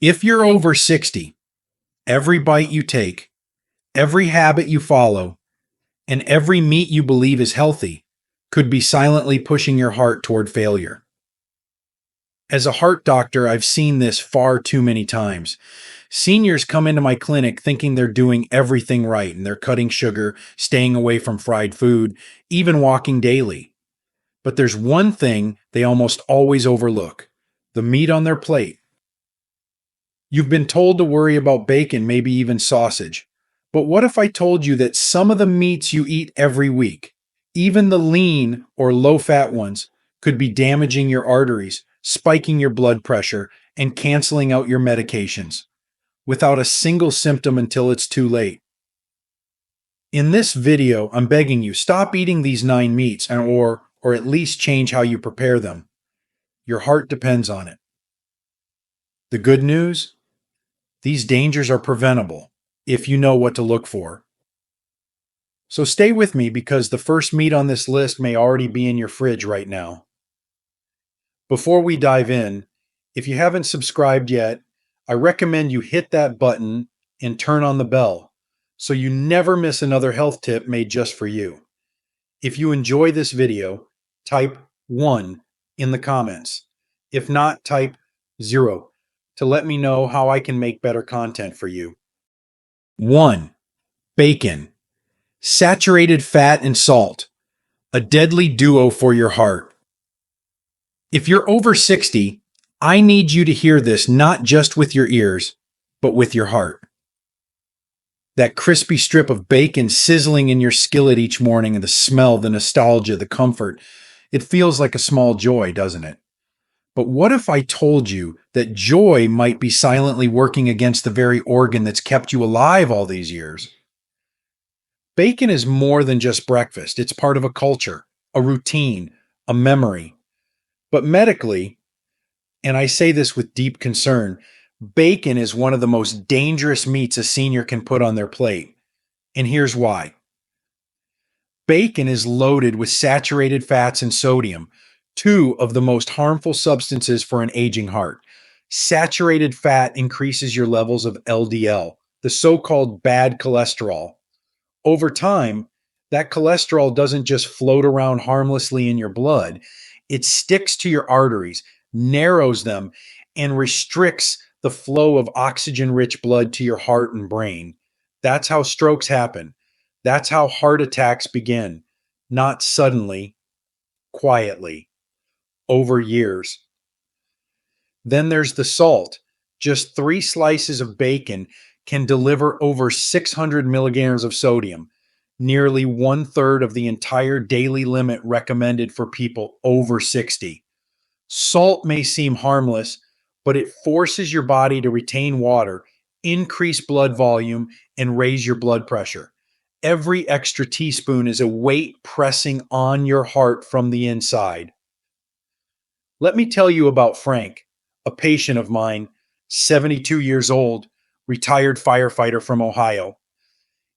If you're over 60, every bite you take, every habit you follow, and every meat you believe is healthy could be silently pushing your heart toward failure. As a heart doctor, I've seen this far too many times. Seniors come into my clinic thinking they're doing everything right and they're cutting sugar, staying away from fried food, even walking daily. But there's one thing they almost always overlook: the meat on their plate. You've been told to worry about bacon, maybe even sausage. But what if I told you that some of the meats you eat every week, even the lean or low fat ones, could be damaging your arteries, spiking your blood pressure, and canceling out your medications without a single symptom until it's too late? In this video, I'm begging you, stop eating these 9 meats or at least change how you prepare them. Your heart depends on it. The good news? These dangers are preventable if you know what to look for. So stay with me because the first meat on this list may already be in your fridge right now. Before we dive in, if you haven't subscribed yet, I recommend you hit that button and turn on the bell so you never miss another health tip made just for you. If you enjoy this video, type 1 in the comments. If not, type 0 to let me know how I can make better content for you. 1. Bacon. Saturated fat and salt. A deadly duo for your heart. If you're over 60, I need you to hear this not just with your ears, but with your heart. That crispy strip of bacon sizzling in your skillet each morning, and the smell, the nostalgia, the comfort, it feels like a small joy, doesn't it? But what if I told you that joy might be silently working against the very organ that's kept you alive all these years? Bacon is more than just breakfast. It's part of a culture, a routine, a memory. But medically, and I say this with deep concern, bacon is one of the most dangerous meats a senior can put on their plate. And here's why. Bacon is loaded with saturated fats and sodium, two of the most harmful substances for an aging heart. Saturated fat increases your levels of LDL, the so-called bad cholesterol. Over time, that cholesterol doesn't just float around harmlessly in your blood. It sticks to your arteries, narrows them, and restricts the flow of oxygen-rich blood to your heart and brain. That's how strokes happen. That's how heart attacks begin. Not suddenly, quietly, over years. Then there's the salt. Just 3 slices of bacon can deliver over 600 milligrams of sodium, nearly 1/3 of the entire daily limit recommended for people over 60. Salt may seem harmless, but it forces your body to retain water, increase blood volume, and raise your blood pressure. Every extra teaspoon is a weight pressing on your heart from the inside. Let me tell you about Frank, a patient of mine, 72 years old, retired firefighter from Ohio.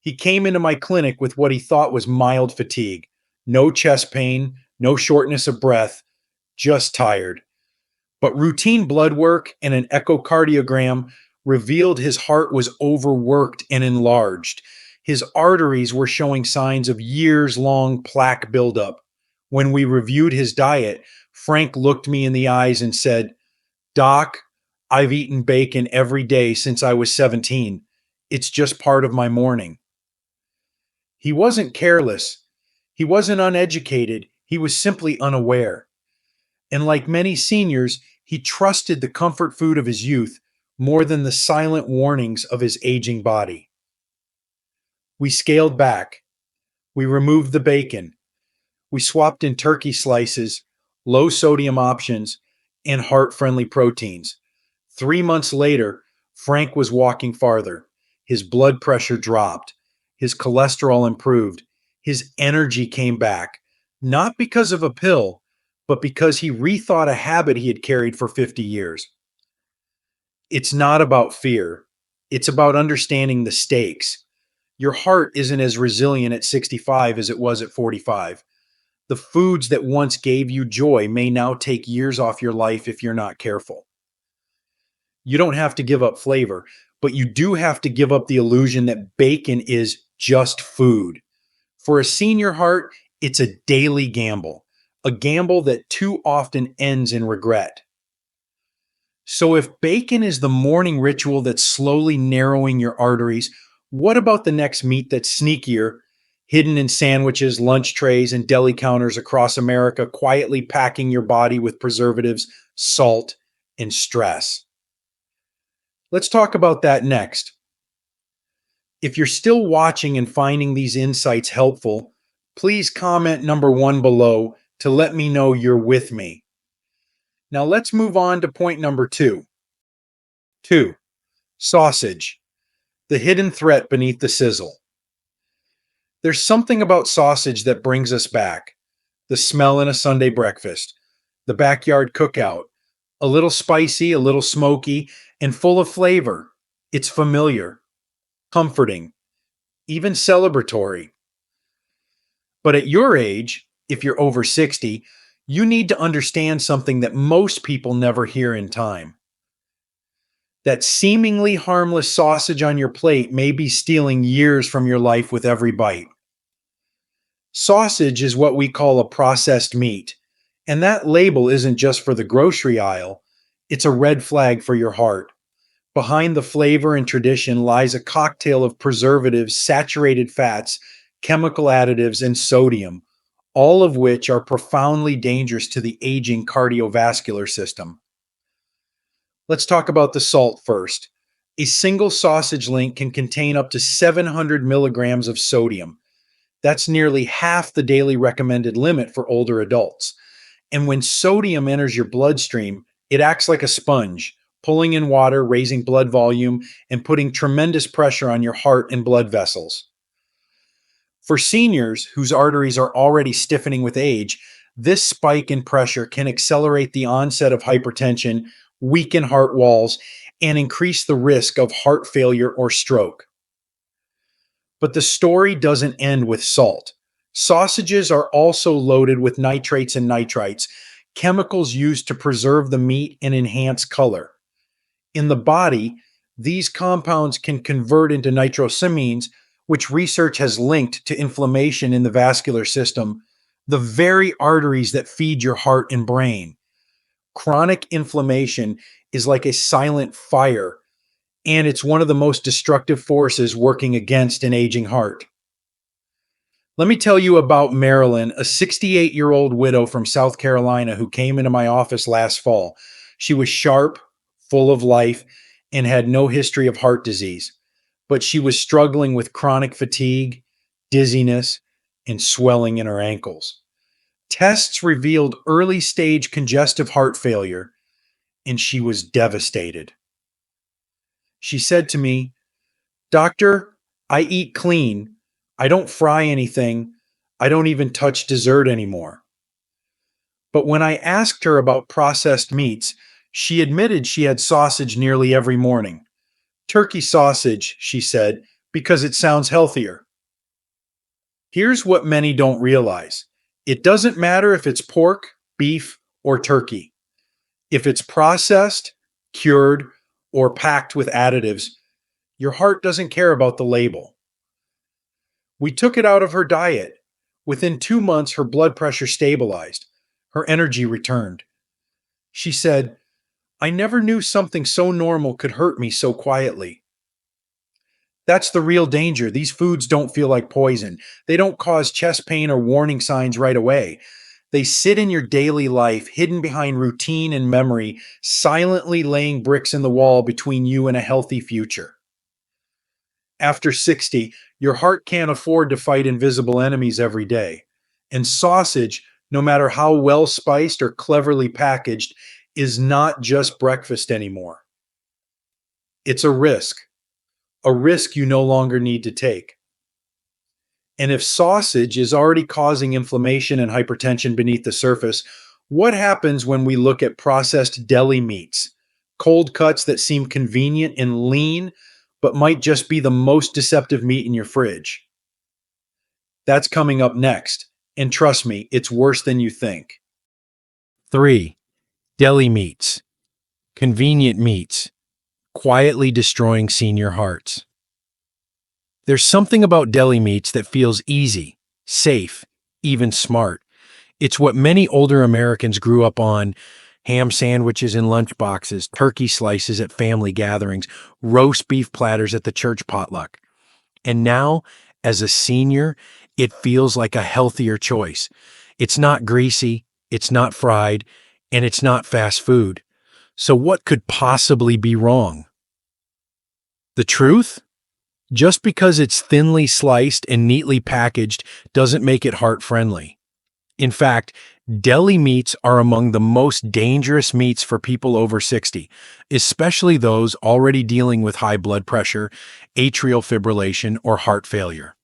He came into my clinic with what he thought was mild fatigue. No chest pain, no shortness of breath, just tired. But routine blood work and an echocardiogram revealed his heart was overworked and enlarged. His arteries were showing signs of years-long plaque buildup. When we reviewed his diet, Frank looked me in the eyes and said, "Doc, I've eaten bacon every day since I was 17. It's just part of my morning." He wasn't careless. He wasn't uneducated. He was simply unaware. And like many seniors, he trusted the comfort food of his youth more than the silent warnings of his aging body. We scaled back. We removed the bacon. We swapped in turkey slices, low sodium options, and heart-friendly proteins. 3 months later, Frank was walking farther. His blood pressure dropped. His cholesterol improved. His energy came back, not because of a pill, but because he rethought a habit he had carried for 50 years. It's not about fear. It's about understanding the stakes. Your heart isn't as resilient at 65 as it was at 45. The foods that once gave you joy may now take years off your life if you're not careful. You don't have to give up flavor, but you do have to give up the illusion that bacon is just food. For a senior heart, it's a daily gamble, a gamble that too often ends in regret. So, if bacon is the morning ritual that's slowly narrowing your arteries, what about the next meat that's sneakier, hidden in sandwiches, lunch trays, and deli counters across America, quietly packing your body with preservatives, salt, and stress? Let's talk about that next. If you're still watching and finding these insights helpful, please comment number 1 below to let me know you're with me. Now let's move on to point number 2. 2. Sausage, the hidden threat beneath the sizzle. There's something about sausage that brings us back. The smell in a Sunday breakfast, the backyard cookout, a little spicy, a little smoky, and full of flavor. It's familiar, comforting, even celebratory. But at your age, if you're over 60, you need to understand something that most people never hear in time. That seemingly harmless sausage on your plate may be stealing years from your life with every bite. Sausage is what we call a processed meat, and that label isn't just for the grocery aisle, it's a red flag for your heart. Behind the flavor and tradition lies a cocktail of preservatives, saturated fats, chemical additives, and sodium, all of which are profoundly dangerous to the aging cardiovascular system. Let's talk about the salt first. A single sausage link can contain up to 700 milligrams of sodium. That's nearly half the daily recommended limit for older adults. And when sodium enters your bloodstream, it acts like a sponge, pulling in water, raising blood volume, and putting tremendous pressure on your heart and blood vessels. For seniors whose arteries are already stiffening with age, this spike in pressure can accelerate the onset of hypertension, weaken heart walls, and increase the risk of heart failure or stroke. But the story doesn't end with salt. Sausages are also loaded with nitrates and nitrites, chemicals used to preserve the meat and enhance color. In the body, these compounds can convert into nitrosamines, which research has linked to inflammation in the vascular system, the very arteries that feed your heart and brain. Chronic inflammation is like a silent fire, and it's one of the most destructive forces working against an aging heart. Let me tell you about Marilyn, a 68-year-old widow from South Carolina who came into my office last fall. She was sharp, full of life, and had no history of heart disease, but she was struggling with chronic fatigue, dizziness, and swelling in her ankles. Tests revealed early-stage congestive heart failure, and she was devastated. She said to me, "Doctor, I eat clean. I don't fry anything. I don't even touch dessert anymore." But when I asked her about processed meats, she admitted she had sausage nearly every morning. Turkey sausage, she said, because it sounds healthier. Here's what many don't realize. It doesn't matter if it's pork, beef, or turkey. If it's processed, cured, or packed with additives, your heart doesn't care about the label. We took it out of her diet. Within 2 months, her blood pressure stabilized. Her energy returned. She said, "I never knew something so normal could hurt me so quietly." That's the real danger. These foods don't feel like poison. They don't cause chest pain or warning signs right away. They sit in your daily life, hidden behind routine and memory, silently laying bricks in the wall between you and a healthy future. After 60, your heart can't afford to fight invisible enemies every day. And sausage, no matter how well spiced or cleverly packaged, is not just breakfast anymore. It's a risk you no longer need to take. And if sausage is already causing inflammation and hypertension beneath the surface, what happens when we look at processed deli meats, cold cuts that seem convenient and lean, but might just be the most deceptive meat in your fridge? That's coming up next, and trust me, it's worse than you think. 3. Deli meats. Convenient meats. quietly destroying senior hearts. There's something about deli meats that feels easy, safe, even smart. It's what many older Americans grew up on: ham sandwiches in lunchboxes, turkey slices at family gatherings, roast beef platters at the church potluck. And now, as a senior, it feels like a healthier choice. It's not greasy, it's not fried, and it's not fast food. So, what could possibly be wrong? The truth? Just because it's thinly sliced and neatly packaged doesn't make it heart friendly. In fact, deli meats are among the most dangerous meats for people over 60, especially those already dealing with high blood pressure, atrial fibrillation, or heart failure.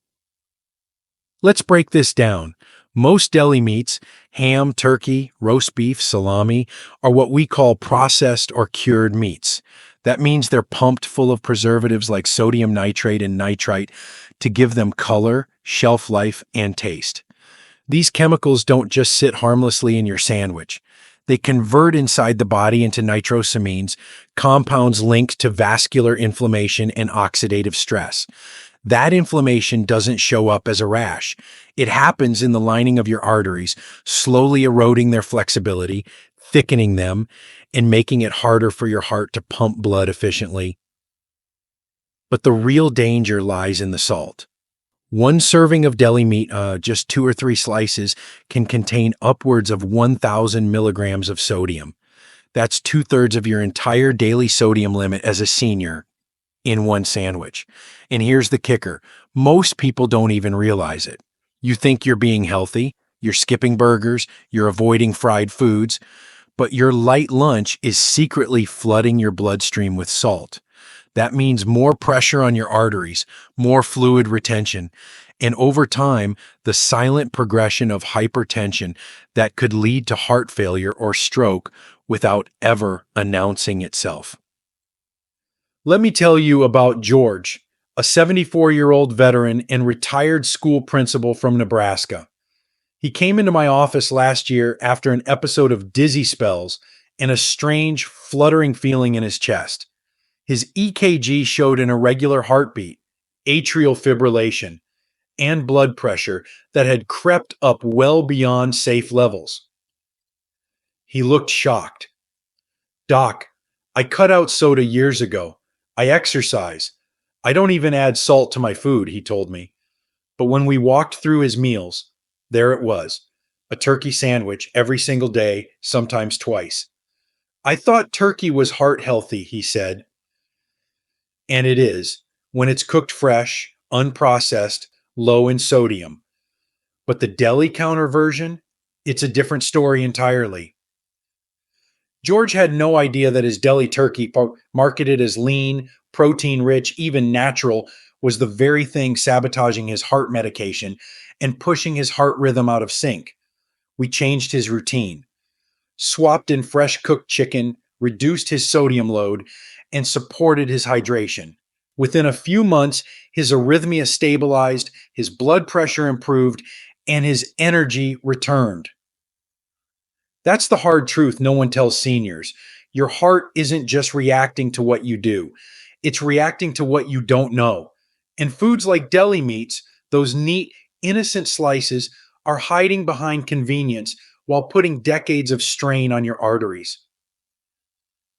Let's break this down. Most deli meats, ham, turkey, roast beef, salami, are what we call processed or cured meats. That means they're pumped full of preservatives like sodium nitrate and nitrite to give them color, shelf life, and taste. These chemicals don't just sit harmlessly in your sandwich. They convert inside the body into nitrosamines, compounds linked to vascular inflammation and oxidative stress. That inflammation doesn't show up as a rash. It happens in the lining of your arteries, slowly eroding their flexibility, thickening them, and making it harder for your heart to pump blood efficiently. But the real danger lies in the salt. One serving of deli meat, just 2 or 3 slices, can contain upwards of 1,000 milligrams of sodium. That's two-thirds of your entire daily sodium limit as a senior in one sandwich. And here's the kicker: most people don't even realize it. You think you're being healthy, you're skipping burgers, you're avoiding fried foods, but your light lunch is secretly flooding your bloodstream with salt. That means more pressure on your arteries, more fluid retention, and over time, the silent progression of hypertension that could lead to heart failure or stroke without ever announcing itself. Let me tell you about George, a 74-year-old veteran and retired school principal from Nebraska. He came into my office last year after an episode of dizzy spells and a strange, fluttering feeling in his chest. His EKG showed an irregular heartbeat, atrial fibrillation, and blood pressure that had crept up well beyond safe levels. He looked shocked. "Doc, I cut out soda years ago. I exercise. I don't even add salt to my food," he told me. But when we walked through his meals, there it was, a turkey sandwich every single day, sometimes twice. "I thought turkey was heart healthy," he said. And it is, when it's cooked fresh, unprocessed, low in sodium. But the deli counter version, it's a different story entirely. George had no idea that his deli turkey, marketed as lean, protein rich, even natural, was the very thing sabotaging his heart medication and pushing his heart rhythm out of sync. We changed his routine, swapped in fresh cooked chicken, reduced his sodium load, and supported his hydration. Within a few months, his arrhythmia stabilized, his blood pressure improved, and his energy returned. That's the hard truth no one tells seniors. Your heart isn't just reacting to what you do, it's reacting to what you don't know. And foods like deli meats, those neat, innocent slices, are hiding behind convenience while putting decades of strain on your arteries.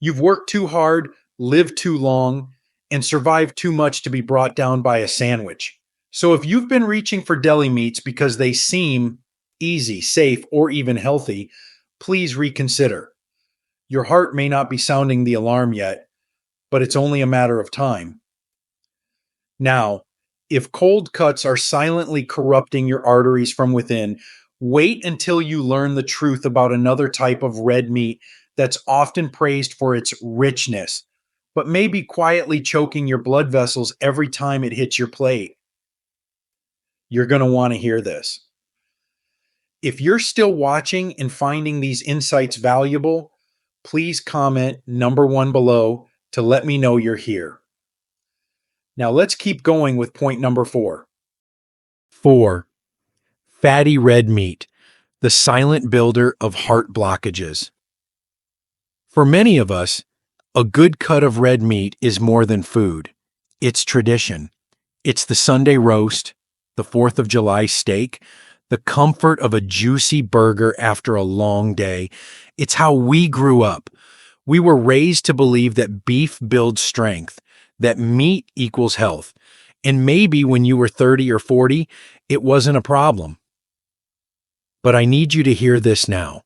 You've worked too hard, lived too long, and survived too much to be brought down by a sandwich. So if you've been reaching for deli meats because they seem easy, safe, or even healthy, please reconsider. Your heart may not be sounding the alarm yet, but it's only a matter of time. Now, if cold cuts are silently corrupting your arteries from within, wait until you learn the truth about another type of red meat that's often praised for its richness, but may be quietly choking your blood vessels every time it hits your plate. You're going to want to hear this. If you're still watching and finding these insights valuable, please comment number 1 below to let me know you're here. Now let's keep going with point number 4. 4. Fatty red meat, the silent builder of heart blockages. For many of us, A good cut of red meat is more than food. It's tradition. It's the Sunday roast, the 4th of July steak, the comfort of a juicy burger after a long day. It's how we grew up. We were raised to believe that beef builds strength, that meat equals health. And maybe when you were 30 or 40, it wasn't a problem. But I need you to hear this now.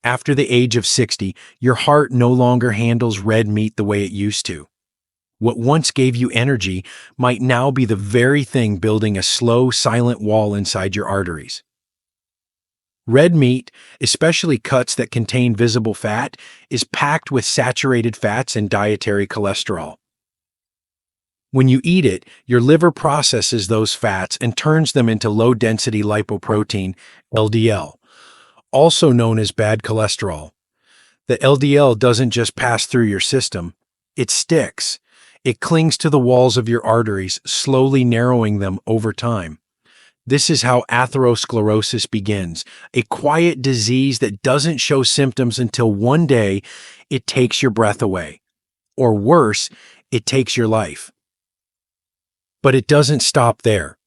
After the age of 60, your heart no longer handles red meat the way it used to. What once gave you energy might now be the very thing building a slow, silent wall inside your arteries. Red meat, especially cuts that contain visible fat, is packed with saturated fats and dietary cholesterol. When you eat it, your liver processes those fats and turns them into low-density lipoprotein, LDL, also known as bad cholesterol. The LDL doesn't just pass through your system, it sticks. It clings to the walls of your arteries, slowly narrowing them over time. This is how atherosclerosis begins, a quiet disease that doesn't show symptoms until one day it takes your breath away. Or worse, it takes your life. But it doesn't stop there.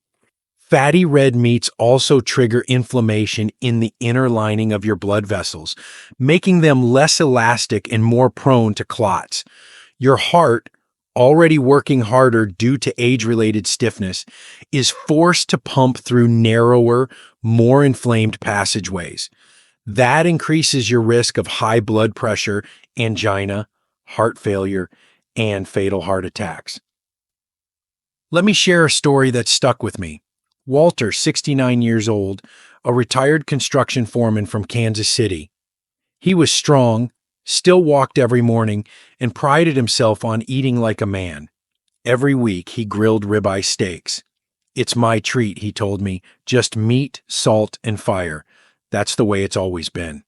Fatty red meats also trigger inflammation in the inner lining of your blood vessels, making them less elastic and more prone to clots. Your heart, already working harder due to age-related stiffness, is forced to pump through narrower, more inflamed passageways. That increases your risk of high blood pressure, angina, heart failure, and fatal heart attacks. Let me share a story that stuck with me. Walter, 69 years old, a retired construction foreman from Kansas City. He was strong, still walked every morning, and prided himself on eating like a man. Every week, he grilled ribeye steaks. "It's my treat," he told me, "just meat, salt, and fire. That's the way it's always been."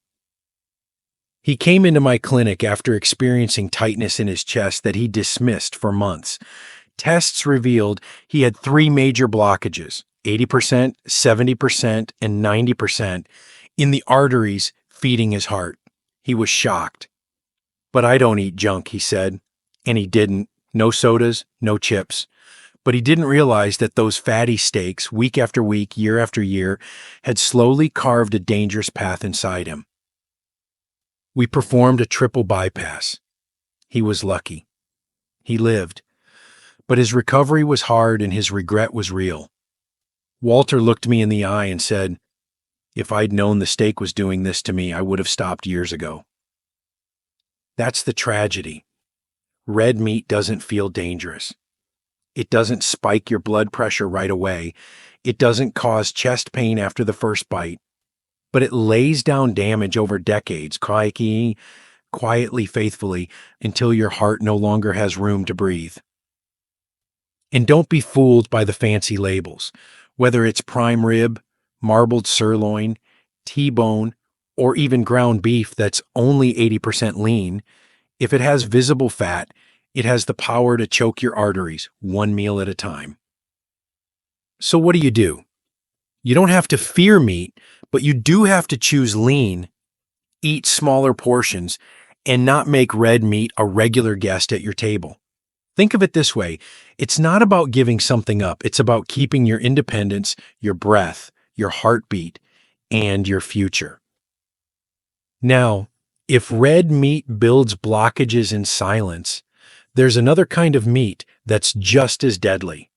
He came into my clinic after experiencing tightness in his chest that he dismissed for months. Tests revealed he had 3 major blockages, 80%, 70%, and 90%, in the arteries feeding his heart. He was shocked. "But I don't eat junk," he said. And he didn't. No sodas, no chips. But he didn't realize that those fatty steaks, week after week, year after year, had slowly carved a dangerous path inside him. We performed a triple bypass. He was lucky. He lived. But his recovery was hard and his regret was real. Walter looked me in the eye and said, "If I'd known the steak was doing this to me, I would have stopped years ago." That's the tragedy. Red meat doesn't feel dangerous. It doesn't spike your blood pressure right away. It doesn't cause chest pain after the first bite. But it lays down damage over decades, quietly, faithfully, until your heart no longer has room to breathe. And don't be fooled by the fancy labels. Whether it's prime rib, marbled sirloin, T-bone, or even ground beef that's only 80% lean, if it has visible fat, it has the power to choke your arteries, one meal at a time. So what do? You don't have to fear meat, but you do have to choose lean, eat smaller portions, and not make red meat a regular guest at your table. Think of it this way. It's not about giving something up. It's about keeping your independence, your breath, your heartbeat, and your future. Now, if red meat builds blockages in silence, there's another kind of meat that's just as deadly.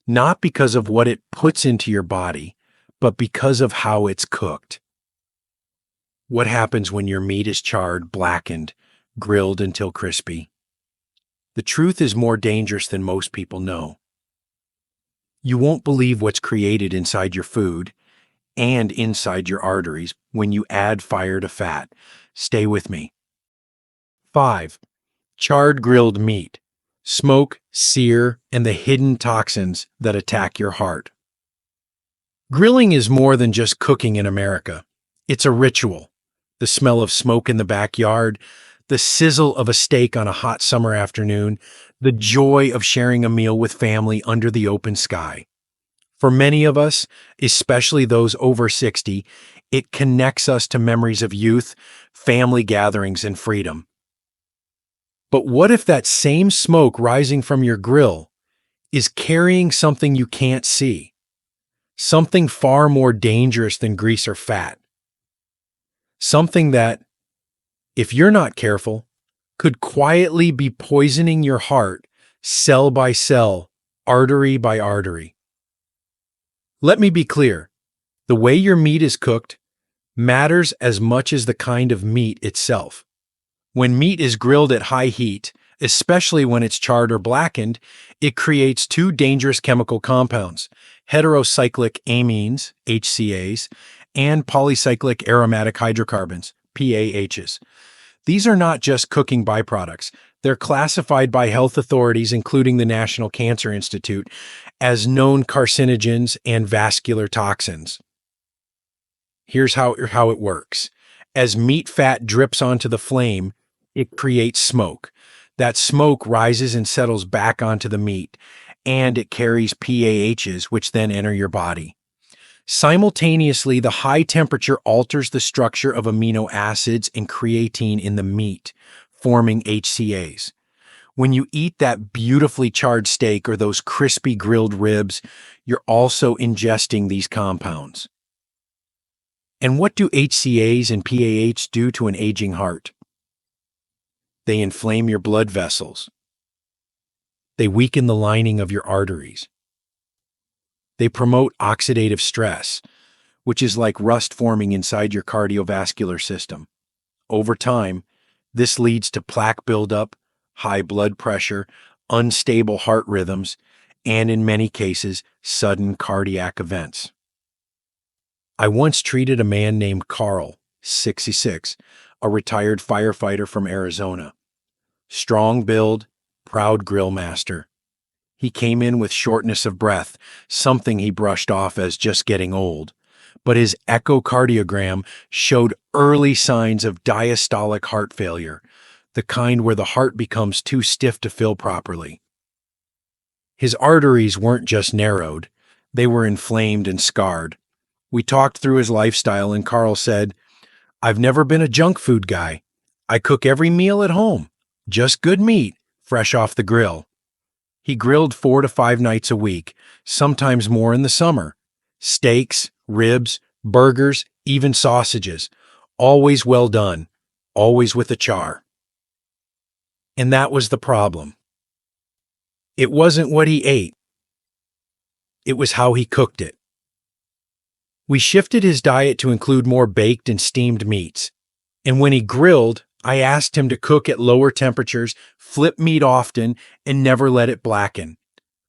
Not because of what it puts into your body, but because of how it's cooked. What happens when your meat is charred, blackened, grilled until crispy? The truth is more dangerous than most people know. You won't believe what's created inside your food and inside your arteries when you add fire to fat. Stay with me. 5. Charred grilled meat. Smoke, sear, and the hidden toxins that attack your heart. Grilling is more than just cooking in America. It's a ritual. The smell of smoke in the backyard, the sizzle of a steak on a hot summer afternoon, the joy of sharing a meal with family under the open sky. For many of us, especially those over 60, it connects us to memories of youth, family gatherings, and freedom. But what if that same smoke rising from your grill is carrying something you can't see? Something far more dangerous than grease or fat. Something that, if you're not careful, could quietly be poisoning your heart, cell by cell, artery by artery. Let me be clear. The way your meat is cooked matters as much as the kind of meat itself. When meat is grilled at high heat, especially when it's charred or blackened, it creates two dangerous chemical compounds, heterocyclic amines, HCAs, and polycyclic aromatic hydrocarbons, PAHs. These are not just cooking byproducts. They're classified by health authorities, including the National Cancer Institute, as known carcinogens and vascular toxins. Here's how it works. As meat fat drips onto the flame, it creates smoke. That smoke rises and settles back onto the meat, and it carries PAHs, which then enter your body. Simultaneously, the high temperature alters the structure of amino acids and creatine in the meat, forming HCAs. When you eat that beautifully charred steak or those crispy grilled ribs, you're also ingesting these compounds. And what do HCAs and PAHs do to an aging heart? They inflame your blood vessels. They weaken the lining of your arteries. They promote oxidative stress, which is like rust forming inside your cardiovascular system. Over time, this leads to plaque buildup, high blood pressure, unstable heart rhythms, and in many cases, sudden cardiac events. I once treated a man named Carl, 66, a retired firefighter from Arizona. Strong build, proud grill master. He came in with shortness of breath, something he brushed off as just getting old. But his echocardiogram showed early signs of diastolic heart failure, the kind where the heart becomes too stiff to fill properly. His arteries weren't just narrowed, they were inflamed and scarred. We talked through his lifestyle and Carl said, "I've never been a junk food guy. I cook every meal at home. Just good meat, fresh off the grill." He grilled 4 to 5 nights a week, sometimes more in the summer. Steaks, ribs, burgers, even sausages. Always well done, always with a char. And that was the problem. It wasn't what he ate. It was how he cooked it. We shifted his diet to include more baked and steamed meats. And when he grilled, I asked him to cook at lower temperatures, flip meat often, and never let it blacken.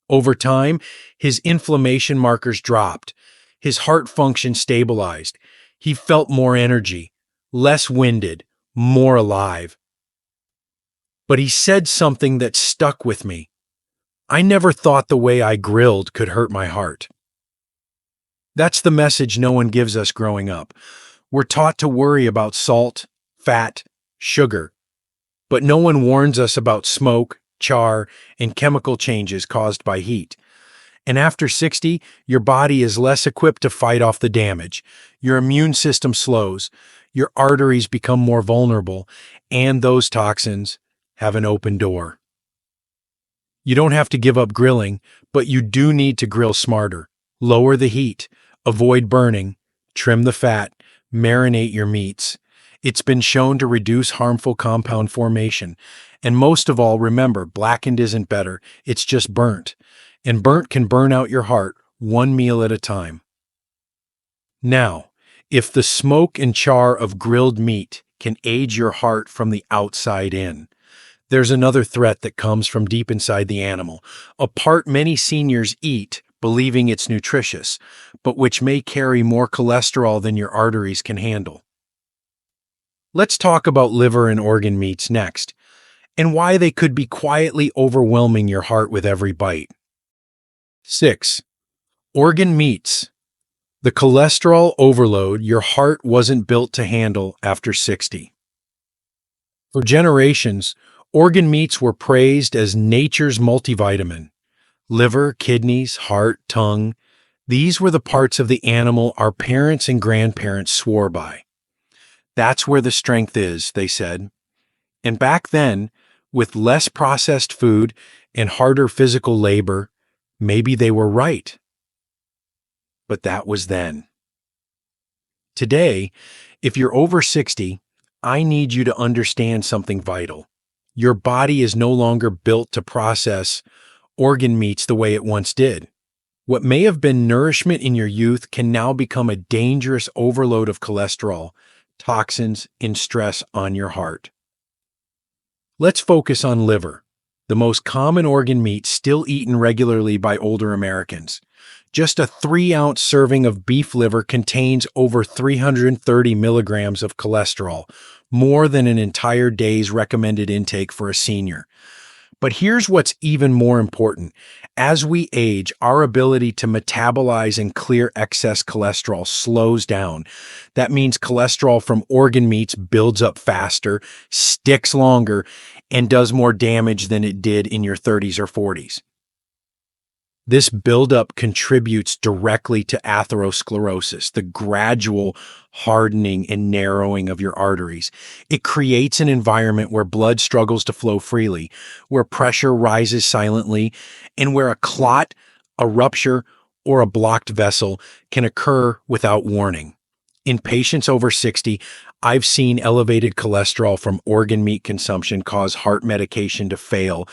Over time, his inflammation markers dropped. His heart function stabilized. He felt more energy, less winded, more alive. But he said something that stuck with me. I never thought the way I grilled could hurt my heart. That's the message no one gives us growing up. We're taught to worry about salt, fat, sugar, but no one warns us about smoke, char, and chemical changes caused by heat. And after 60, your body is less equipped to fight off the damage. Your immune system slows, your arteries become more vulnerable, and those toxins have an open door. You don't have to give up grilling, but you do need to grill smarter. Lower the heat, avoid burning, trim the fat, marinate your meats. It's been shown to reduce harmful compound formation. And most of all, remember, blackened isn't better, it's just burnt. And burnt can burn out your heart, one meal at a time. Now, if the smoke and char of grilled meat can age your heart from the outside in, there's another threat that comes from deep inside the animal, a part many seniors eat believing it's nutritious, but which may carry more cholesterol than your arteries can handle. Let's talk about liver and organ meats next, and why they could be quietly overwhelming your heart with every bite. 6. Organ meats. The cholesterol overload your heart wasn't built to handle after 60. For generations, organ meats were praised as nature's multivitamin. Liver, kidneys, heart, tongue, these were the parts of the animal our parents and grandparents swore by. That's where the strength is, they said. And back then, With less processed food and harder physical labor, maybe they were right. But that was then. Today, if you're over 60, I need you to understand something vital. Your body is no longer built to process organ meats the way it once did. What may have been nourishment in your youth can now become a dangerous overload of cholesterol, toxins, and stress on your heart. Let's focus on liver, the most common organ meat still eaten regularly by older Americans. Just a 3-ounce serving of beef liver contains over 330 milligrams of cholesterol, more than an entire day's recommended intake for a senior. But here's what's even more important. As we age, our ability to metabolize and clear excess cholesterol slows down. That means cholesterol from organ meats builds up faster, sticks longer, and does more damage than it did in your 30s or 40s. This buildup contributes directly to atherosclerosis, the gradual hardening and narrowing of your arteries. It creates an environment where blood struggles to flow freely, where pressure rises silently, and where a clot, a rupture, or a blocked vessel can occur without warning. In patients over 60, I've seen elevated cholesterol from organ meat consumption cause heart medication to fail,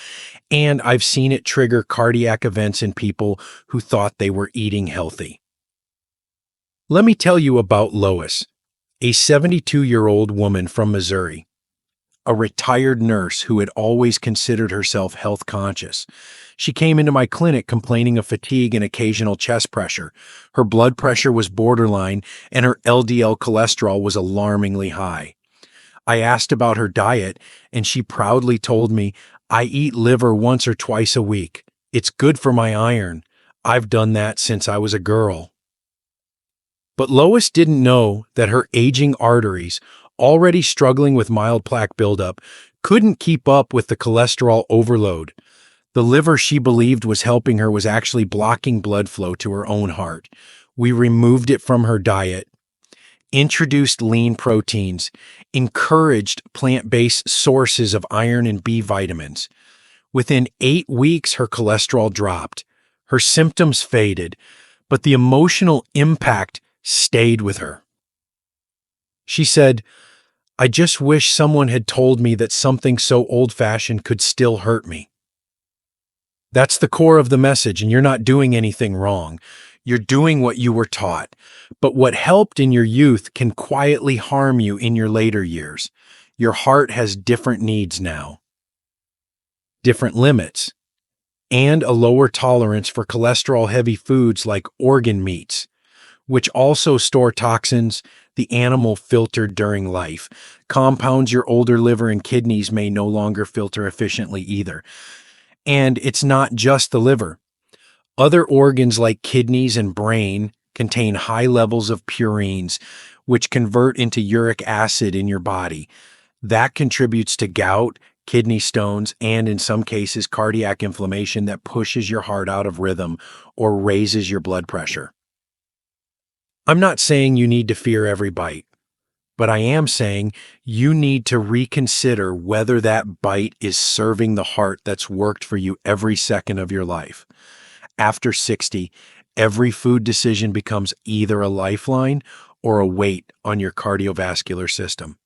and I've seen it trigger cardiac events in people who thought they were eating healthy. Let me tell you about Lois, a 72-year-old woman from Missouri, a retired nurse who had always considered herself health conscious. She came into my clinic complaining of fatigue and occasional chest pressure. Her blood pressure was borderline, and her LDL cholesterol was alarmingly high. I asked about her diet, and she proudly told me, "I eat liver once or twice a week. It's good for my iron. I've done that since I was a girl." But Lois didn't know that her aging arteries, already struggling with mild plaque buildup, couldn't keep up with the cholesterol overload. The liver she believed was helping her was actually blocking blood flow to her own heart. We removed it from her diet, introduced lean proteins, encouraged plant-based sources of iron and B vitamins. Within 8 weeks, her cholesterol dropped. Her symptoms faded, but the emotional impact stayed with her. She said, "I just wish someone had told me that something so old-fashioned could still hurt me." That's the core of the message, and you're not doing anything wrong. You're doing what you were taught. But what helped in your youth can quietly harm you in your later years. Your heart has different needs now, different limits, and a lower tolerance for cholesterol-heavy foods like organ meats, which also store toxins the animal filtered during life. Compounds your older liver and kidneys may no longer filter efficiently either. And it's not just the liver. Other organs like kidneys and brain contain high levels of purines, which convert into uric acid in your body. That contributes to gout, kidney stones, and in some cases, cardiac inflammation that pushes your heart out of rhythm or raises your blood pressure. I'm not saying you need to fear every bite, but I am saying you need to reconsider whether that bite is serving the heart that's worked for you every second of your life. After 60, every food decision becomes either a lifeline or a weight on your cardiovascular system.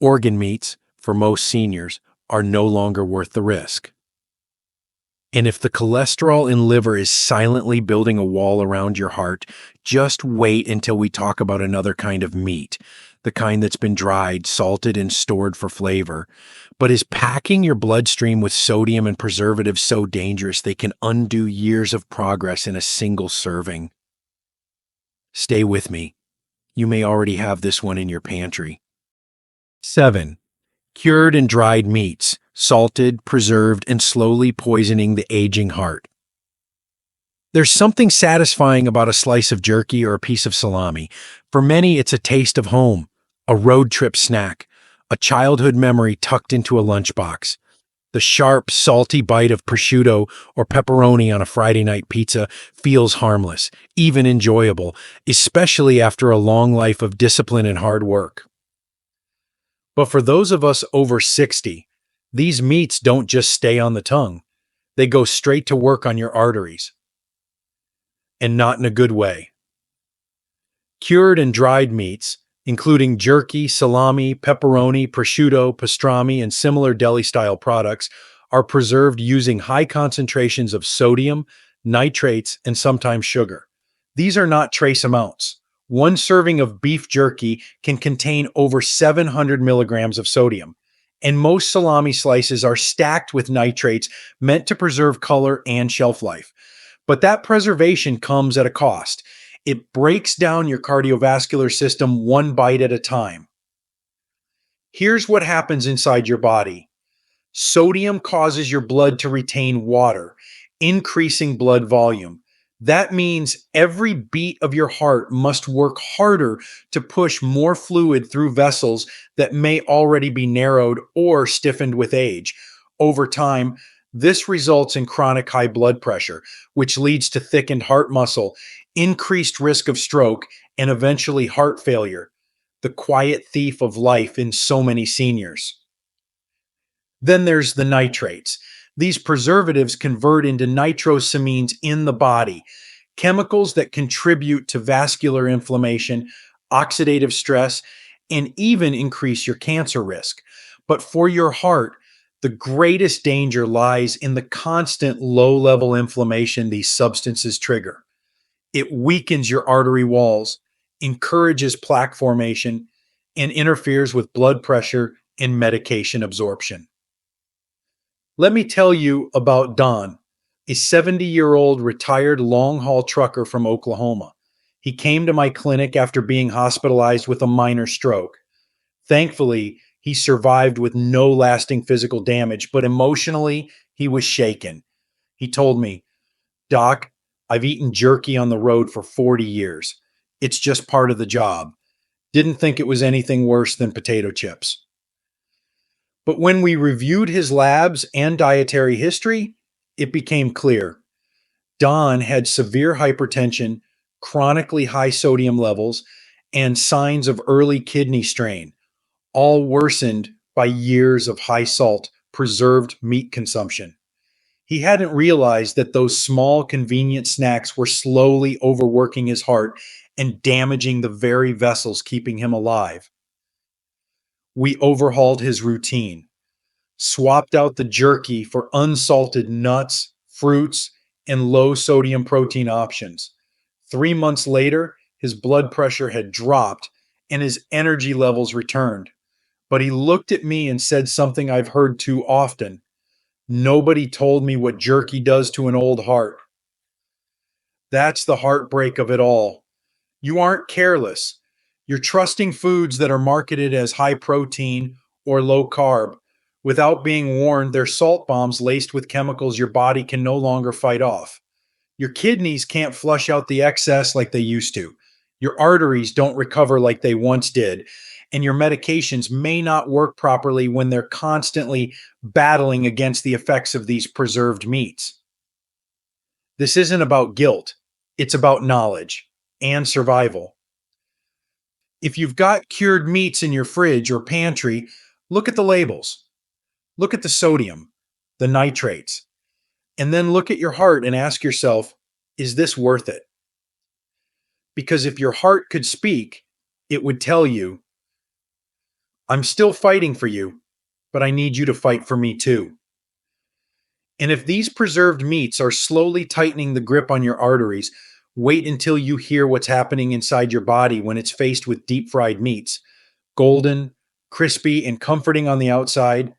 Organ meats, for most seniors, are no longer worth the risk. And if the cholesterol in liver is silently building a wall around your heart, just wait until we talk about another kind of meat, the kind that's been dried, salted, and stored for flavor. But is packing your bloodstream with sodium and preservatives so dangerous they can undo years of progress in a single serving? Stay with me. You may already have this one in your pantry. 7. Cured and dried meats, salted, preserved, and slowly poisoning the aging heart. There's something satisfying about a slice of jerky or a piece of salami. For many, it's a taste of home, a road trip snack, a childhood memory tucked into a lunchbox. The sharp, salty bite of prosciutto or pepperoni on a Friday night pizza feels harmless, even enjoyable, especially after a long life of discipline and hard work. But for those of us over 60, These meats don't just stay on the tongue, they go straight to work on your arteries, and not in a good way. Cured and dried meats, including jerky, salami, pepperoni, prosciutto, pastrami, and similar deli-style products, are preserved using high concentrations of sodium, nitrates, and sometimes sugar. These are not trace amounts. One serving of beef jerky can contain over 700 milligrams of sodium, and most salami slices are stacked with nitrates meant to preserve color and shelf life. But that preservation comes at a cost. It breaks down your cardiovascular system one bite at a time. Here's what happens inside your body. Sodium causes your blood to retain water, increasing blood volume. That means every beat of your heart must work harder to push more fluid through vessels that may already be narrowed or stiffened with age. Over time, this results in chronic high blood pressure, which leads to thickened heart muscle, increased risk of stroke, and eventually heart failure, the quiet thief of life in so many seniors. Then there's the nitrates. These preservatives convert into nitrosamines in the body, chemicals that contribute to vascular inflammation, oxidative stress, and even increase your cancer risk. But for your heart, the greatest danger lies in the constant low-level inflammation these substances trigger. It weakens your artery walls, encourages plaque formation, and interferes with blood pressure and medication absorption. Let me tell you about Don, a 70-year-old retired long-haul trucker from Oklahoma. He came to my clinic after being hospitalized with a minor stroke. Thankfully, he survived with no lasting physical damage, but emotionally, he was shaken. He told me, "Doc, I've eaten jerky on the road for 40 years. It's just part of the job. Didn't think it was anything worse than potato chips." But when we reviewed his labs and dietary history, it became clear. Don had severe hypertension, chronically high sodium levels, and signs of early kidney strain, all worsened by years of high salt, preserved meat consumption. He hadn't realized that those small, convenient snacks were slowly overworking his heart and damaging the very vessels keeping him alive. We overhauled his routine, swapped out the jerky for unsalted nuts, fruits, and low sodium protein options. 3 months later, his blood pressure had dropped and his energy levels returned. But he looked at me and said something I've heard too often. "Nobody told me what jerky does to an old heart." That's the heartbreak of it all. You aren't careless. You're trusting foods that are marketed as high protein or low carb without being warned they're salt bombs laced with chemicals your body can no longer fight off. Your kidneys can't flush out the excess like they used to. Your arteries don't recover like they once did. And your medications may not work properly when they're constantly battling against the effects of these preserved meats. This isn't about guilt. It's about knowledge and survival. If you've got cured meats in your fridge or pantry, look at the labels. Look at the sodium, the nitrates, and then look at your heart and ask yourself, is this worth it? Because if your heart could speak, it would tell you, "I'm still fighting for you, but I need you to fight for me too." And if these preserved meats are slowly tightening the grip on your arteries, wait until you hear what's happening inside your body when it's faced with deep fried meats. Golden, crispy, and comforting on the outside,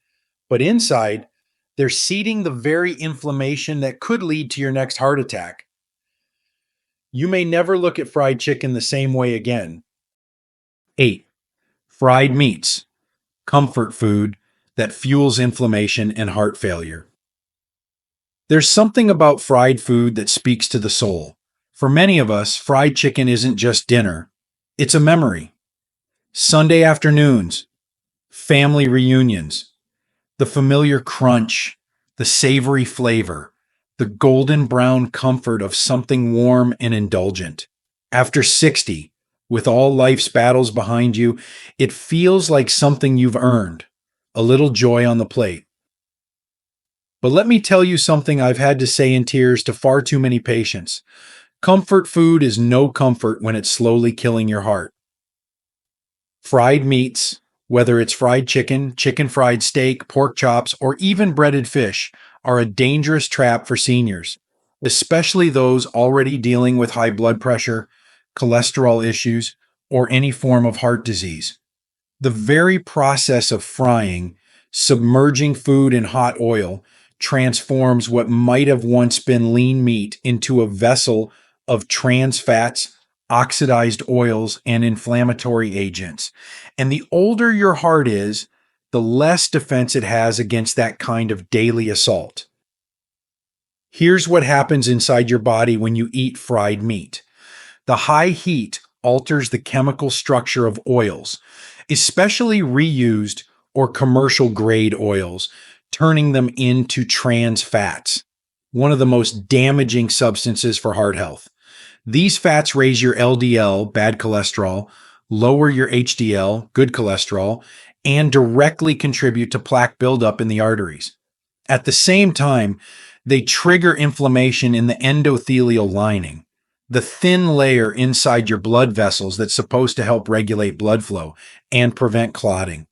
but inside, they're seeding the very inflammation that could lead to your next heart attack. You may never look at fried chicken the same way again. 8. Fried meats, comfort food that fuels inflammation and heart failure. There's something about fried food that speaks to the soul. For many of us, fried chicken isn't just dinner, it's a memory. Sunday afternoons, family reunions, the familiar crunch, the savory flavor, the golden brown comfort of something warm and indulgent. After 60, with all life's battles behind you, it feels like something you've earned, a little joy on the plate. But let me tell you something I've had to say in tears to far too many patients. Comfort food is no comfort when it's slowly killing your heart. Fried meats, whether it's fried chicken, chicken fried steak, pork chops, or even breaded fish, are a dangerous trap for seniors, especially those already dealing with high blood pressure, cholesterol issues, or any form of heart disease. The very process of frying, submerging food in hot oil, transforms what might have once been lean meat into a vessel of trans fats, oxidized oils, and inflammatory agents. And the older your heart is, the less defense it has against that kind of daily assault. Here's what happens inside your body when you eat fried meat. The high heat alters the chemical structure of oils, especially reused or commercial grade oils, turning them into trans fats, one of the most damaging substances for heart health. These fats raise your LDL, bad cholesterol, lower your HDL, good cholesterol, and directly contribute to plaque buildup in the arteries. At the same time, they trigger inflammation in the endothelial lining, the thin layer inside your blood vessels that's supposed to help regulate blood flow and prevent clotting.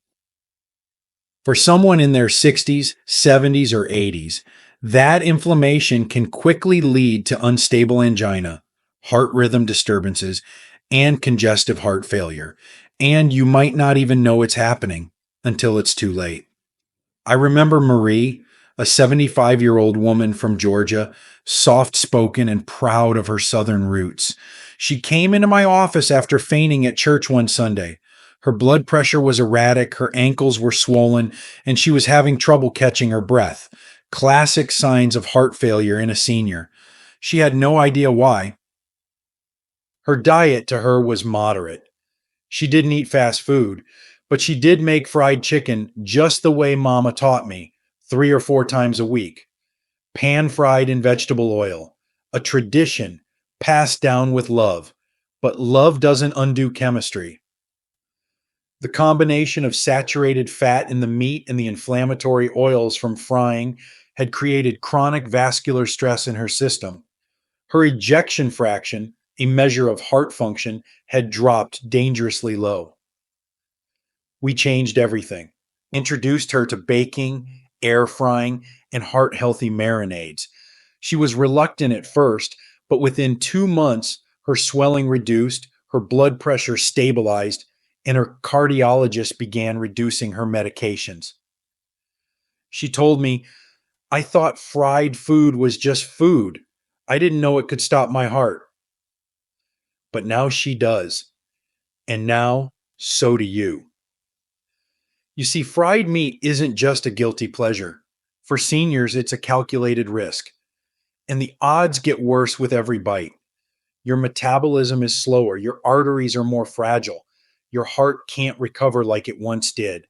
For someone in their 60s, 70s, or 80s, that inflammation can quickly lead to unstable angina, heart rhythm disturbances, and congestive heart failure. And you might not even know it's happening until it's too late. I remember Marie, a 75-year-old woman from Georgia, soft-spoken and proud of her Southern roots. She came into my office after fainting at church one Sunday. Her blood pressure was erratic, her ankles were swollen, and she was having trouble catching her breath. Classic signs of heart failure in a senior. She had no idea why. Her diet to her was moderate. She didn't eat fast food, but she did make fried chicken just the way Mama taught me, 3 or 4 times a week. Pan-fried in vegetable oil. A tradition passed down with love. But love doesn't undo chemistry. The combination of saturated fat in the meat and the inflammatory oils from frying had created chronic vascular stress in her system. Her ejection fraction, a measure of heart function, had dropped dangerously low. We changed everything. Introduced her to baking, air frying, and heart-healthy marinades. She was reluctant at first, but within 2 months, her swelling reduced, her blood pressure stabilized, and her cardiologist began reducing her medications. She told me, "I thought fried food was just food. I didn't know it could stop my heart." But now she does. And now, so do you. You see, fried meat isn't just a guilty pleasure. For seniors, it's a calculated risk. And the odds get worse with every bite. Your metabolism is slower, your arteries are more fragile, your heart can't recover like it once did.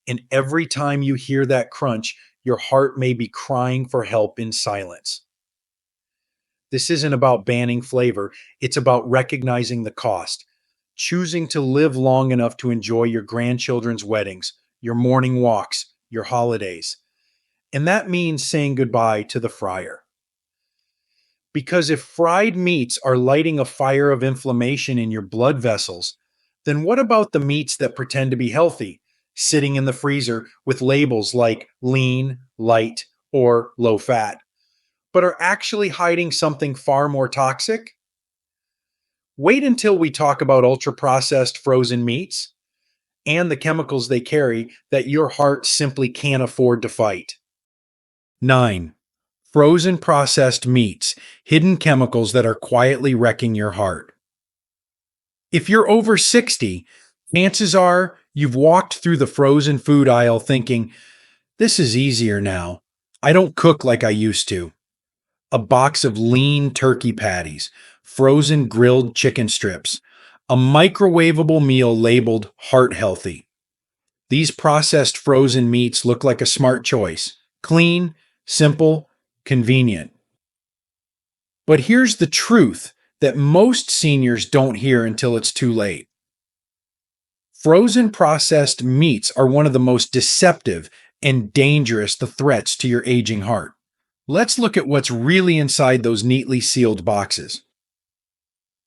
And every time you hear that crunch, your heart may be crying for help in silence. This isn't about banning flavor, it's about recognizing the cost. Choosing to live long enough to enjoy your grandchildren's weddings, your morning walks, your holidays. And that means saying goodbye to the fryer. Because if fried meats are lighting a fire of inflammation in your blood vessels, then what about the meats that pretend to be healthy, sitting in the freezer with labels like lean, light, or low fat, but are actually hiding something far more toxic? Wait until we talk about ultra-processed frozen meats and the chemicals they carry that your heart simply can't afford to fight. 9. Frozen processed meats, hidden chemicals that are quietly wrecking your heart. If you're over 60, chances are you've walked through the frozen food aisle thinking, "This is easier now. I don't cook like I used to." A box of lean turkey patties, frozen grilled chicken strips, a microwavable meal labeled heart healthy. These processed frozen meats look like a smart choice. Clean, simple, convenient. But here's the truth that most seniors don't hear until it's too late. Frozen processed meats are one of the most deceptive and dangerous the threats to your aging heart. Let's look at what's really inside those neatly sealed boxes.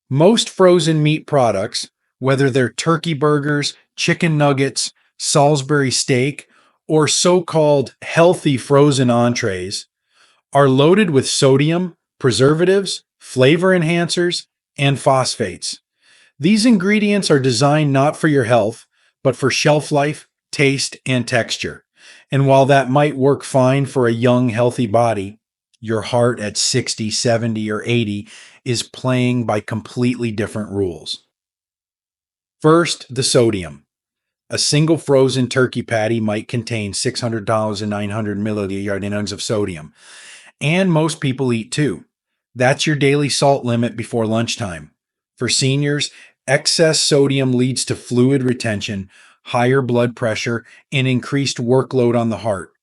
Most frozen meat products, whether they're turkey burgers, chicken nuggets, Salisbury steak, or so-called healthy frozen entrees, are loaded with sodium, preservatives, flavor enhancers, and phosphates. These ingredients are designed not for your health, but for shelf life, taste, and texture. And while that might work fine for a young, healthy body, your heart at 60, 70, or 80 is playing by completely different rules. First, the sodium. A single frozen turkey patty might contain 600,900 milliliters of sodium, and most people eat two. That's your daily salt limit before lunchtime. For seniors, excess sodium leads to fluid retention, higher blood pressure, and increased workload on the heart.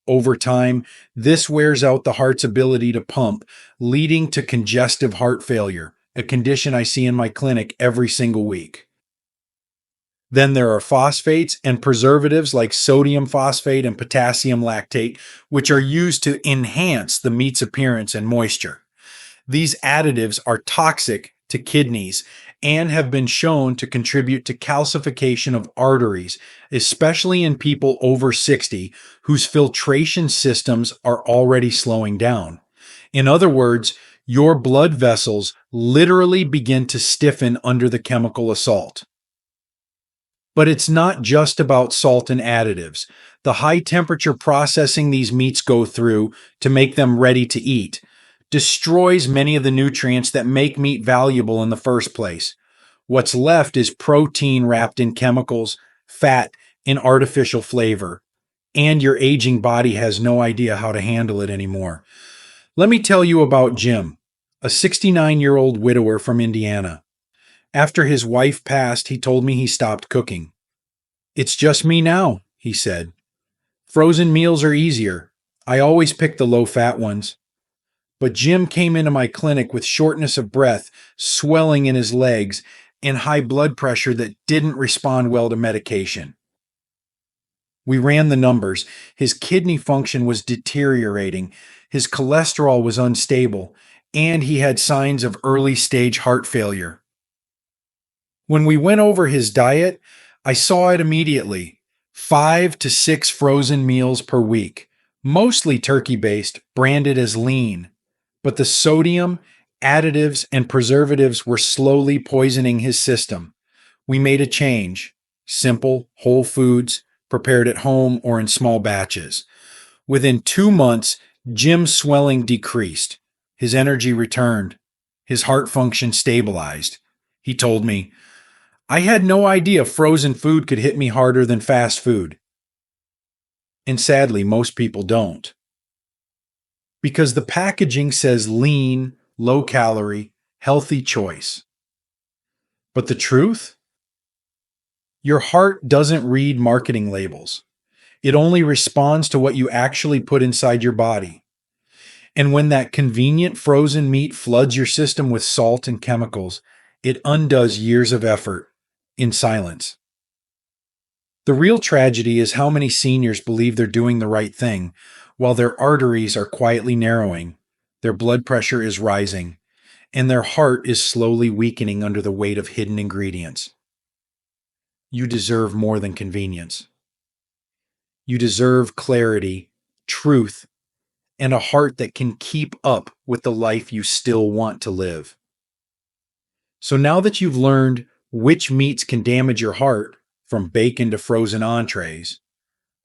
Over time, this wears out the heart's ability to pump, leading to congestive heart failure, a condition I see in my clinic every single week. Then there are phosphates and preservatives like sodium phosphate and potassium lactate, which are used to enhance the meat's appearance and moisture. These additives are toxic to kidneys and have been shown to contribute to calcification of arteries, especially in people over 60 whose filtration systems are already slowing down. In other words, your blood vessels literally begin to stiffen under the chemical assault. But it's not just about salt and additives. The high temperature processing these meats go through to make them ready to eat destroys many of the nutrients that make meat valuable in the first place. What's left is protein wrapped in chemicals, fat, and artificial flavor, and your aging body has no idea how to handle it anymore. Let me tell you about Jim, a 69-year-old widower from Indiana. After his wife passed, he told me he stopped cooking. "It's just me now," he said. "Frozen meals are easier. I always pick the low-fat ones." But Jim came into my clinic with shortness of breath, swelling in his legs, and high blood pressure that didn't respond well to medication. We ran the numbers. His kidney function was deteriorating, his cholesterol was unstable, and he had signs of early-stage heart failure. When we went over his diet, I saw it immediately. 5 to 6 frozen meals per week, mostly turkey-based, branded as lean. But the sodium, additives, and preservatives were slowly poisoning his system. We made a change. Simple, whole foods, prepared at home or in small batches. Within 2 months, Jim's swelling decreased. His energy returned. His heart function stabilized. He told me, "I had no idea frozen food could hit me harder than fast food." And sadly, most people don't. Because the packaging says lean, low calorie, healthy choice. But the truth? Your heart doesn't read marketing labels. It only responds to what you actually put inside your body. And when that convenient frozen meat floods your system with salt and chemicals, it undoes years of effort in silence. The real tragedy is how many seniors believe they're doing the right thing, while their arteries are quietly narrowing, their blood pressure is rising, and their heart is slowly weakening under the weight of hidden ingredients. You deserve more than convenience. You deserve clarity, truth, and a heart that can keep up with the life you still want to live. So now that you've learned which meats can damage your heart, from bacon to frozen entrees,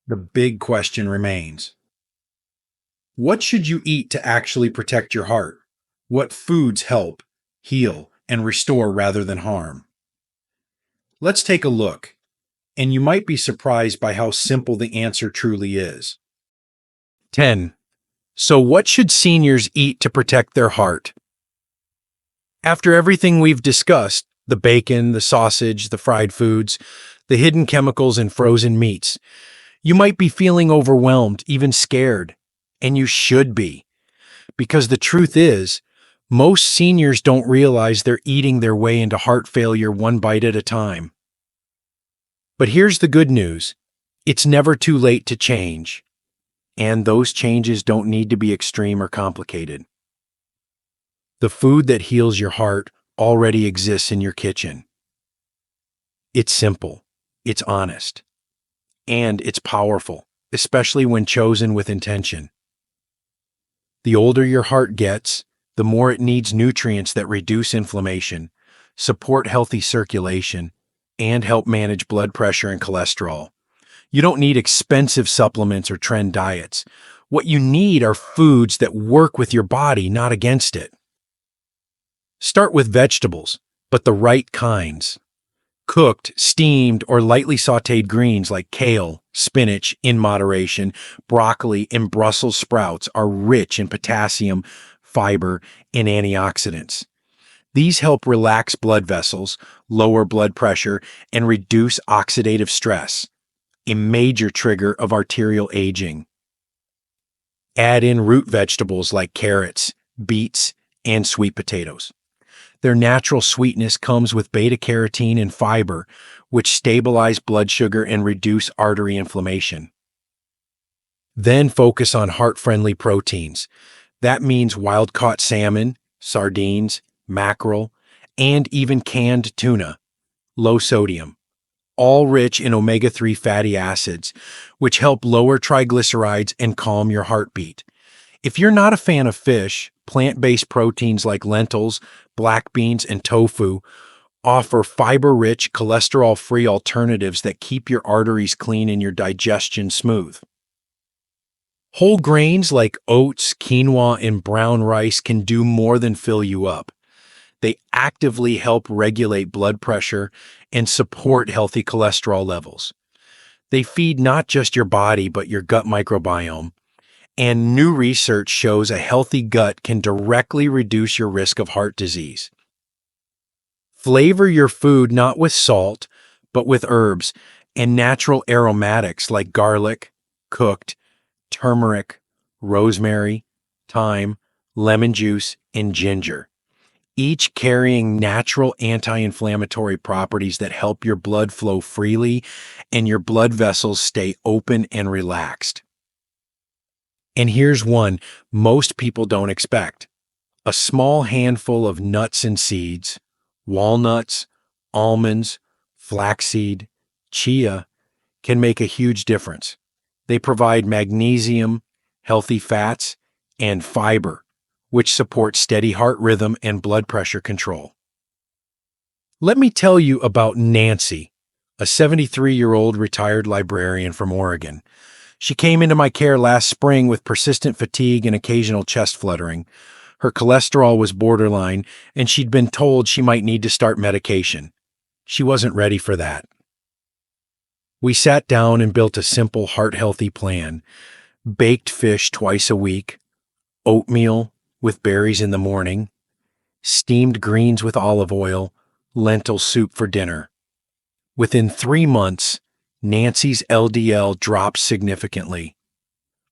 the big question remains. What should you eat to actually protect your heart? What foods help, heal, and restore rather than harm? Let's take a look, and you might be surprised by how simple the answer truly is. 10. So what should seniors eat to protect their heart? After everything we've discussed, the bacon, the sausage, the fried foods, the hidden chemicals in frozen meats, you might be feeling overwhelmed, even scared. And you should be. Because the truth is, most seniors don't realize they're eating their way into heart failure one bite at a time. But here's the good news. It's never too late to change, and those changes don't need to be extreme or complicated. The food that heals your heart already exists in your kitchen. It's simple, it's honest, and it's powerful, especially when chosen with intention. The older your heart gets, the more it needs nutrients that reduce inflammation, support healthy circulation, and help manage blood pressure and cholesterol. You don't need expensive supplements or trend diets. What you need are foods that work with your body, not against it. Start with vegetables, but the right kinds. Cooked, steamed, or lightly sautéed greens like kale, spinach in moderation, broccoli, and Brussels sprouts are rich in potassium, fiber, and antioxidants. These help relax blood vessels, lower blood pressure, and reduce oxidative stress, a major trigger of arterial aging. Add in root vegetables like carrots, beets, and sweet potatoes. Their natural sweetness comes with beta-carotene and fiber, which stabilize blood sugar and reduce artery inflammation. Then focus on heart-friendly proteins. That means wild-caught salmon, sardines, mackerel, and even canned tuna, low sodium, all rich in omega-3 fatty acids, which help lower triglycerides and calm your heartbeat. If you're not a fan of fish, plant-based proteins like lentils, black beans, and tofu offer fiber-rich, cholesterol-free alternatives that keep your arteries clean and your digestion smooth. Whole grains like oats, quinoa, and brown rice can do more than fill you up. They actively help regulate blood pressure and support healthy cholesterol levels. They feed not just your body, but your gut microbiome. And new research shows a healthy gut can directly reduce your risk of heart disease. Flavor your food not with salt, but with herbs and natural aromatics like garlic, cooked, turmeric, rosemary, thyme, lemon juice, and ginger, each carrying natural anti-inflammatory properties that help your blood flow freely and your blood vessels stay open and relaxed. And here's one most people don't expect. A small handful of nuts and seeds, walnuts, almonds, flaxseed, chia, can make a huge difference. They provide magnesium, healthy fats, and fiber, which support steady heart rhythm and blood pressure control. Let me tell you about Nancy, a 73-year-old retired librarian from Oregon. She came into my care last spring with persistent fatigue and occasional chest fluttering. Her cholesterol was borderline, and she'd been told she might need to start medication. She wasn't ready for that. We sat down and built a simple heart-healthy plan. Baked fish twice a week, oatmeal with berries in the morning, steamed greens with olive oil, lentil soup for dinner. Within 3 months, Nancy's LDL dropped significantly.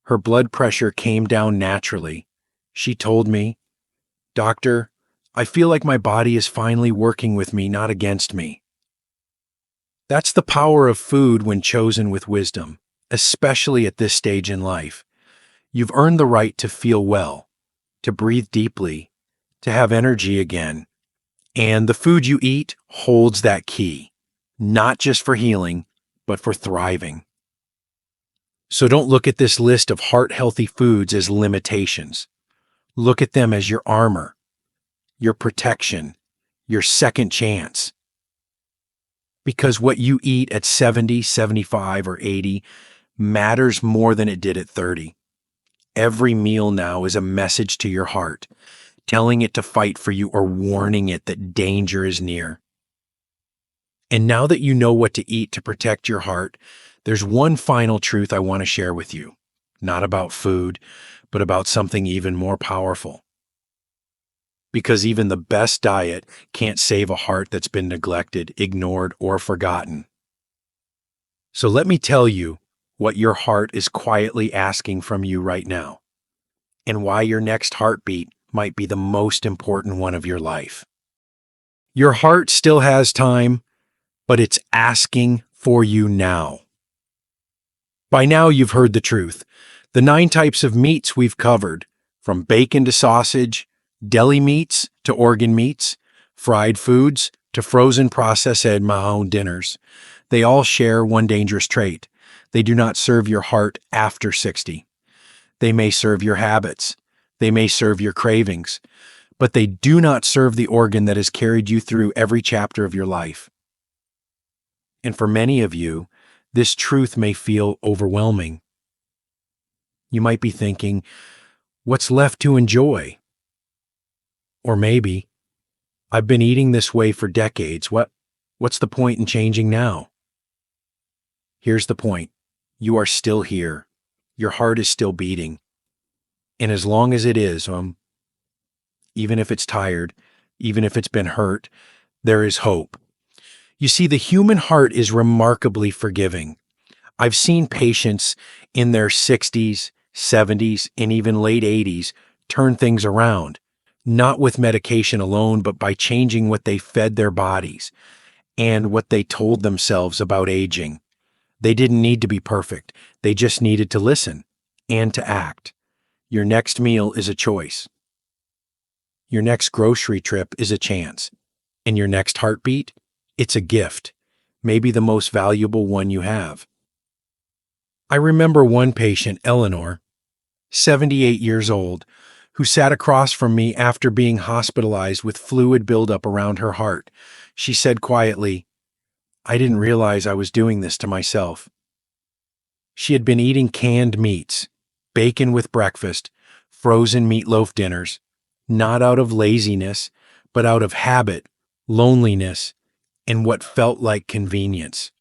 Her blood pressure came down naturally. She told me, "Doctor, I feel like my body is finally working with me, not against me." That's the power of food when chosen with wisdom, especially at this stage in life. You've earned the right to feel well, to breathe deeply, to have energy again. And the food you eat holds that key, not just for healing, but for thriving. So don't look at this list of heart-healthy foods as limitations. Look at them as your armor, your protection, your second chance. Because what you eat at 70, 75, or 80 matters more than it did at 30. Every meal now is a message to your heart, telling it to fight for you or warning it that danger is near. And now that you know what to eat to protect your heart, there's one final truth I want to share with you. Not about food, but about something even more powerful. Because even the best diet can't save a heart that's been neglected, ignored, or forgotten. So let me tell you what your heart is quietly asking from you right now, and why your next heartbeat might be the most important one of your life. Your heart still has time, but it's asking for you now. By now, you've heard the truth. The 9 types of meats we've covered, from bacon to sausage, deli meats to organ meats, fried foods to frozen processed Mahon dinners. They all share one dangerous trait. They do not serve your heart after 60. They may serve your habits. They may serve your cravings, but they do not serve the organ that has carried you through every chapter of your life. And for many of you, this truth may feel overwhelming. You might be thinking, what's left to enjoy? Or maybe, I've been eating this way for decades. What's the point in changing now? Here's the point. You are still here. Your heart is still beating. And as long as it is, even if it's tired, even if it's been hurt, there is hope. You see, the human heart is remarkably forgiving. I've seen patients in their 60s, 70s, and even late 80s turn things around, not with medication alone, but by changing what they fed their bodies and what they told themselves about aging. They didn't need to be perfect. They just needed to listen and to act. Your next meal is a choice. Your next grocery trip is a chance. And your next heartbeat, it's a gift, maybe the most valuable one you have. I remember one patient, Eleanor, 78 years old, who sat across from me after being hospitalized with fluid buildup around her heart. She said quietly, "I didn't realize I was doing this to myself." She had been eating canned meats, bacon with breakfast, frozen meatloaf dinners, not out of laziness, but out of habit, loneliness, and what felt like convenience.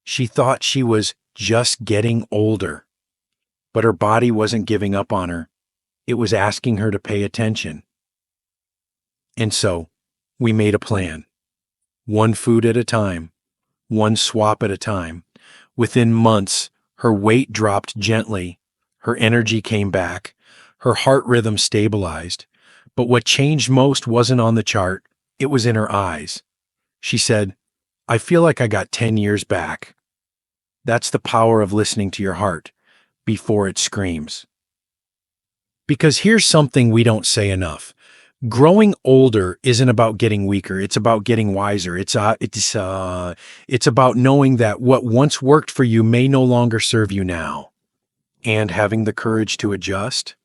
She thought she was just getting older, but her body wasn't giving up on her. It was asking her to pay attention. And so, we made a plan. One food at a time, one swap at a time. Within months, her weight dropped gently, her energy came back, her heart rhythm stabilized. But what changed most wasn't on the chart, it was in her eyes. She said, "I feel like I got 10 years back." That's the power of listening to your heart before it screams. Because here's something we don't say enough. Growing older isn't about getting weaker. It's about getting wiser. It's about knowing that what once worked for you may no longer serve you now, and having the courage to adjust.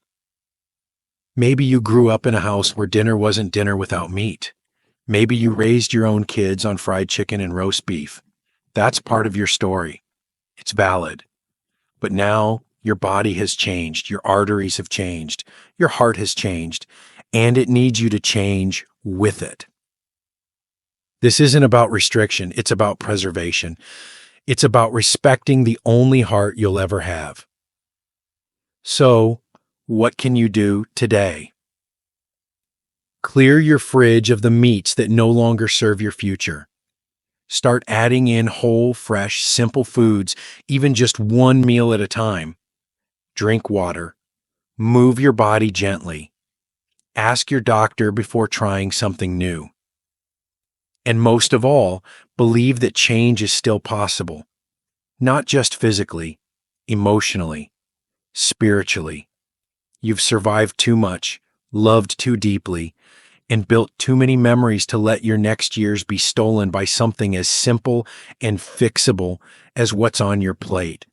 Maybe you grew up in a house where dinner wasn't dinner without meat. Maybe you raised your own kids on fried chicken and roast beef. That's part of your story. It's valid. But now your body has changed, your arteries have changed, your heart has changed, and it needs you to change with it. This isn't about restriction, it's about preservation. It's about respecting the only heart you'll ever have. So, what can you do today? Clear your fridge of the meats that no longer serve your future. Start adding in whole, fresh, simple foods, even just one meal at a time. Drink water. Move your body gently. Ask your doctor before trying something new. And most of all, believe that change is still possible. Not just physically, emotionally, spiritually. You've survived too much, loved too deeply, and built too many memories to let your next years be stolen by something as simple and fixable as what's on your plate.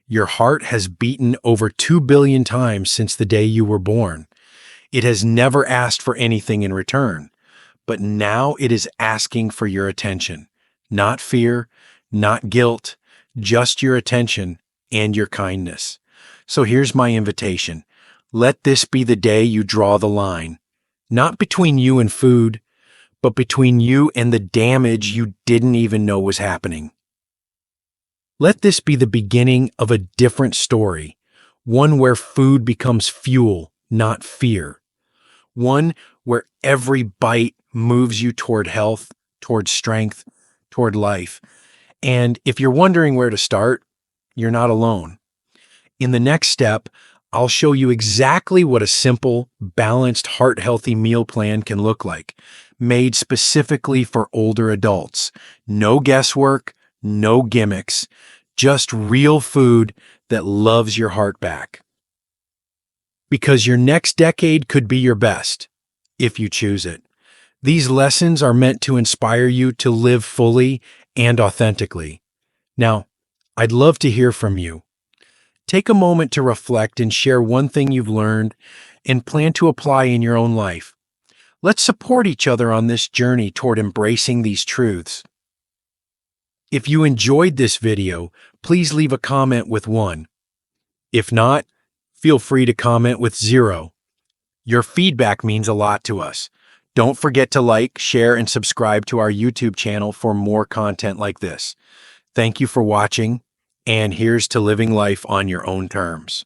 Your heart has beaten over 2 billion times since the day you were born. It has never asked for anything in return, but now it is asking for your attention. Not fear, not guilt, just your attention and your kindness. So here's my invitation. Let this be the day you draw the line. Not between you and food, but between you and the damage you didn't even know was happening. Let this be the beginning of a different story, one where food becomes fuel, not fear. One where every bite moves you toward health, toward strength, toward life. And if you're wondering where to start, you're not alone. In the next step, I'll show you exactly what a simple, balanced, heart-healthy meal plan can look like, made specifically for older adults. No guesswork, no gimmicks, just real food that loves your heart back. Because your next decade could be your best, if you choose it. These lessons are meant to inspire you to live fully and authentically. Now, I'd love to hear from you. Take a moment to reflect and share one thing you've learned and plan to apply in your own life. Let's support each other on this journey toward embracing these truths. If you enjoyed this video, please leave a comment with 1. If not, feel free to comment with 0. Your feedback means a lot to us. Don't forget to like, share, and subscribe to our YouTube channel for more content like this. Thank you for watching, and here's to living life on your own terms.